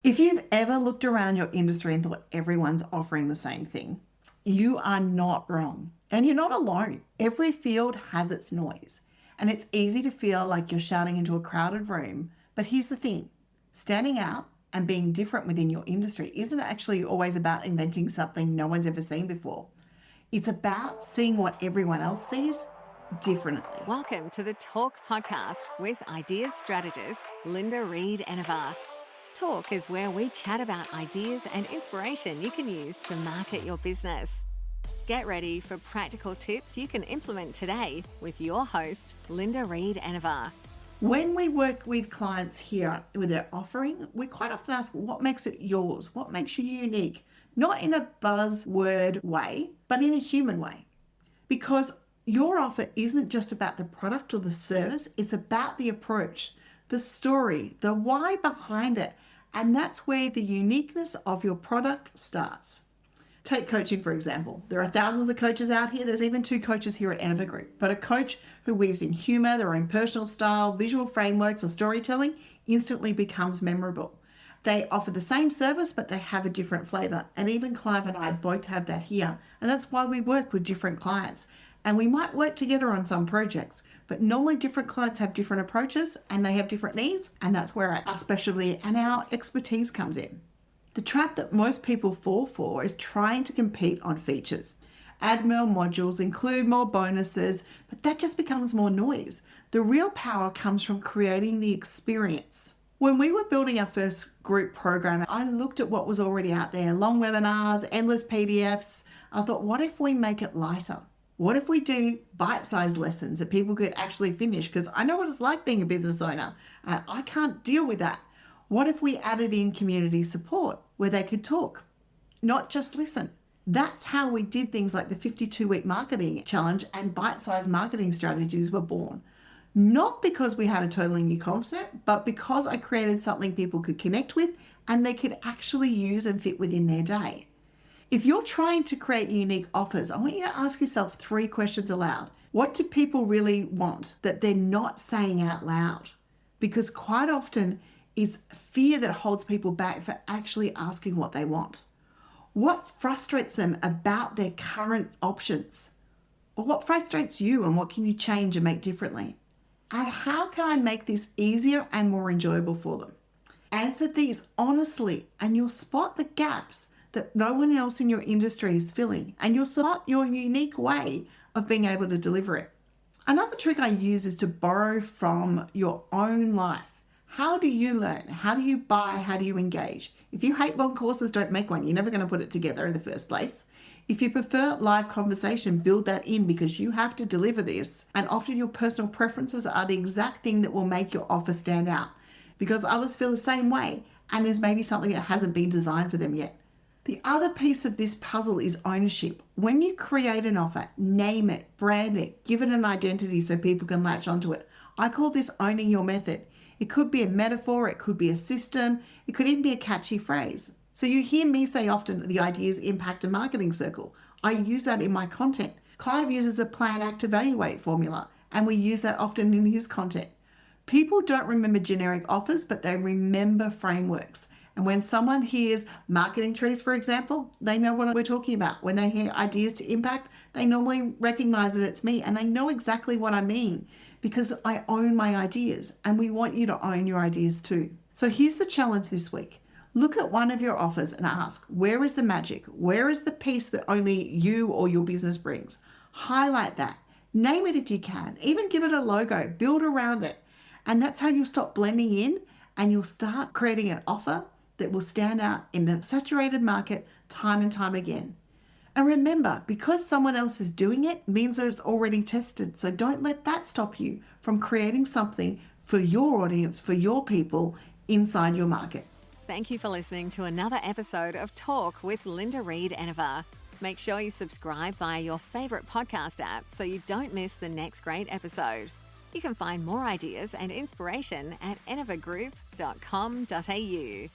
If you've ever looked around your industry and thought everyone's offering the same thing, you are not wrong. And you're not alone. Every field has its noise. And it's easy to feel like you're shouting into a crowded room. But here's the thing, standing out and being different within your industry isn't actually always about inventing something no one's ever seen before. It's about seeing what everyone else sees differently. Welcome to the Talk podcast with ideas strategist Linda Reed-Enever. Talk is where we chat about ideas and inspiration you can use to market your business. Get ready for practical tips you can implement today with your host, Linda Reed-Enever. When we work with clients here with their offering, we quite often ask, what makes it yours? What makes you unique? Not in a buzzword way, but in a human way. Because your offer isn't just about the product or the service, it's about the approach, the story, the why behind it. And that's where the uniqueness of your product starts. Take coaching, for example. There are thousands of coaches out here. There's even 2 coaches here at Reed-Enever Group. But a coach who weaves in humor, their own personal style, visual frameworks, or storytelling instantly becomes memorable. They offer the same service, but they have a different flavor. And even Clive and I both have that here. And that's why we work with different clients. And we might work together on some projects, but normally different clients have different approaches and they have different needs. And that's where our specialty and our expertise comes in. The trap that most people fall for is trying to compete on features. Add more modules, include more bonuses, but that just becomes more noise. The real power comes from creating the experience. When we were building our first group program, I looked at what was already out there, long webinars, endless PDFs. I thought, what if we make it lighter? What if we do bite-sized lessons that people could actually finish? Because I know what it's like being a business owner. I can't deal with that. What if we added in community support where they could talk, not just listen? That's how we did things like the 52-week marketing challenge, and bite-sized marketing strategies were born. Not because we had a totally new concept, but because I created something people could connect with and they could actually use and fit within their day. If you're trying to create unique offers, I want you to ask yourself 3 questions aloud. What do people really want that they're not saying out loud? Because quite often it's fear that holds people back for actually asking what they want. What frustrates them about their current options? Or what frustrates you and what can you change and make differently? And how can I make this easier and more enjoyable for them? Answer these honestly and you'll spot the gaps that no one else in your industry is filling, and you'll spot your unique way of being able to deliver it. Another trick I use is to borrow from your own life. How do you learn? How do you buy? How do you engage? If you hate long courses, don't make one. You're never going to put it together in the first place. If you prefer live conversation, build that in because you have to deliver this. And often your personal preferences are the exact thing that will make your offer stand out because others feel the same way and there's maybe something that hasn't been designed for them yet. The other piece of this puzzle is ownership. When you create an offer, name it, brand it, give it an identity so people can latch onto it. I call this owning your method. It could be a metaphor, it could be a system, it could even be a catchy phrase. So you hear me say often the ideas impact a marketing circle. I use that in my content. Clive uses a plan, act, evaluate formula, and we use that often in his content. People don't remember generic offers, but they remember frameworks. And when someone hears marketing trees, for example, they know what we're talking about. When they hear ideas to impact, they normally recognize that it's me and they know exactly what I mean because I own my ideas and we want you to own your ideas too. So here's the challenge this week. Look at one of your offers and ask, where is the magic? Where is the piece that only you or your business brings? Highlight that. Name it if you can. Even give it a logo. Build around it. And that's how you'll stop blending in and you'll start creating an offer that will stand out in a saturated market time and time again. And remember, because someone else is doing it means that it's already tested. So don't let that stop you from creating something for your audience, for your people inside your market. Thank you for listening to another episode of Talk with Linda Reed-Enever. Make sure you subscribe via your favorite podcast app so you don't miss the next great episode. You can find more ideas and inspiration at enevergroup.com.au.